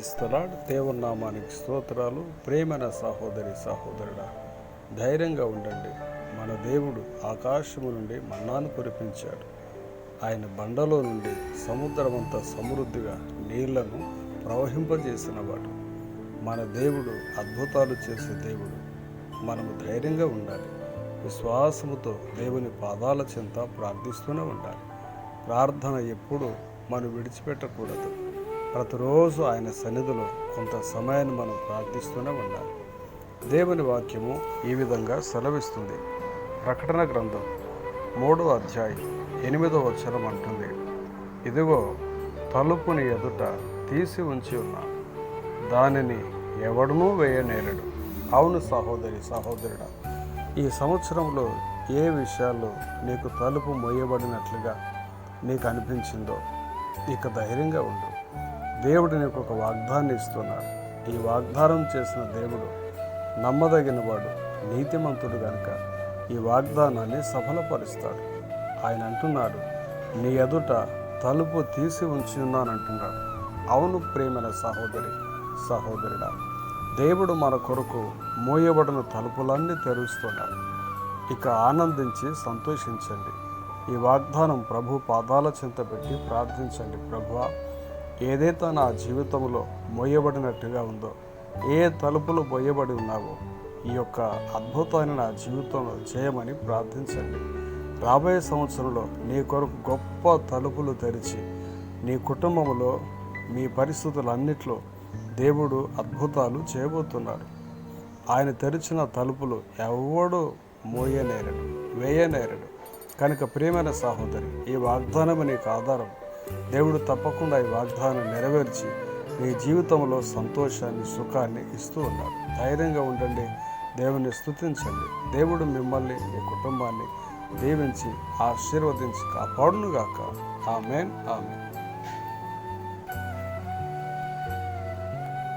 ఇస్తలాడ్ దేవుని నామానికి స్తోత్రాలు. ప్రేమైన సహోదరి సహోదరుడా, ధైర్యంగా ఉండండి. మన దేవుడు ఆకాశము నుండి మన్నాను కురిపించాడు. ఆయన బండలో నుండి సముద్రమంతా సమృద్ధిగా నీళ్లను ప్రవహింపజేసినవాడు. మన దేవుడు అద్భుతాలు చేసే దేవుడు. మనము ధైర్యంగా ఉండాలి. విశ్వాసముతో దేవుని పాదాల చెంత ప్రార్థిస్తూనే ఉండాలి. ప్రార్థన ఎప్పుడు మనం విడిచిపెట్టకూడదు. ప్రతిరోజు ఆయన సన్నిధిలో కొంత సమయాన్ని మనం ప్రార్థిస్తూనే ఉండాలి. దేవుని వాక్యము ఈ విధంగా సెలవిస్తుంది. ప్రకటన గ్రంథం 3వ అధ్యాయం 8వ వచనం అంటుంది, ఇదిగో తలుపుని ఎదుట తీసి ఉంచి ఉన్నా, దానిని ఎవడనూ వేయనేరడు. అవును సహోదరి సహోదరుడా, ఈ సంవత్సరంలో ఏ విషయాల్లో నీకు తలుపు మొయ్యబడినట్లుగా నీకు అనిపించిందో ఇక ధైర్యంగా ఉండు. దేవుడు నీకు ఒక వాగ్దానం ఇస్తున్నాడు. ఈ వాగ్దానం చేసిన దేవుడు నమ్మదగినవాడు, నీతిమంతుడు కనుక ఈ వాగ్దానాన్ని సఫలపరుస్తాడు. ఆయన అంటున్నాడు, నీ ఎదుట తలుపు తీసి ఉంచి ఉన్నానంటున్నాడు. అవును ప్రేమైన సహోదరి సహోదరుడా, దేవుడు మన కొరకు మోయబడిన తలుపులన్నీ తెరుస్తున్నాడు. ఇక ఆనందించి సంతోషించండి. ఈ వాగ్దానం ప్రభు పాదాల చెంత పెట్టి ప్రార్థించండి. ప్రభువా, ఏదైతే నా జీవితంలో మోయబడినట్టుగా ఉందో, ఏ తలుపులు మోయబడి ఉన్నావో ఈ యొక్క అద్భుతాన్ని నా జీవితంలో చేయమని ప్రార్థించండి. రాబోయే సంవత్సరంలో నీ కొరకు గొప్ప తలుపులు తెరిచి నీ కుటుంబంలో మీ పరిస్థితులన్నిట్లో దేవుడు అద్భుతాలు చేయబోతున్నాడు. ఆయన తెరిచిన తలుపులు ఎవడు మోయనేరడు, వేయనేరడు. కనుక ప్రియమైన సహోదరి, ఈ వాగ్దానం నీకు ఆధారం. దేవుడు తప్పకుండా ఈ వాగ్దానం నెరవేర్చి నీ జీవితంలో సంతోషాన్ని, సుఖాన్ని ఇస్తూ ఉన్నాడు. ధైర్యంగా ఉండండి. దేవుని స్తుతించండి. దేవుడు మిమ్మల్ని, మీ కుటుంబాన్ని దీవించి ఆశీర్వదించి కాపాడునుగాక. ఆమేన్ ఆమేన్.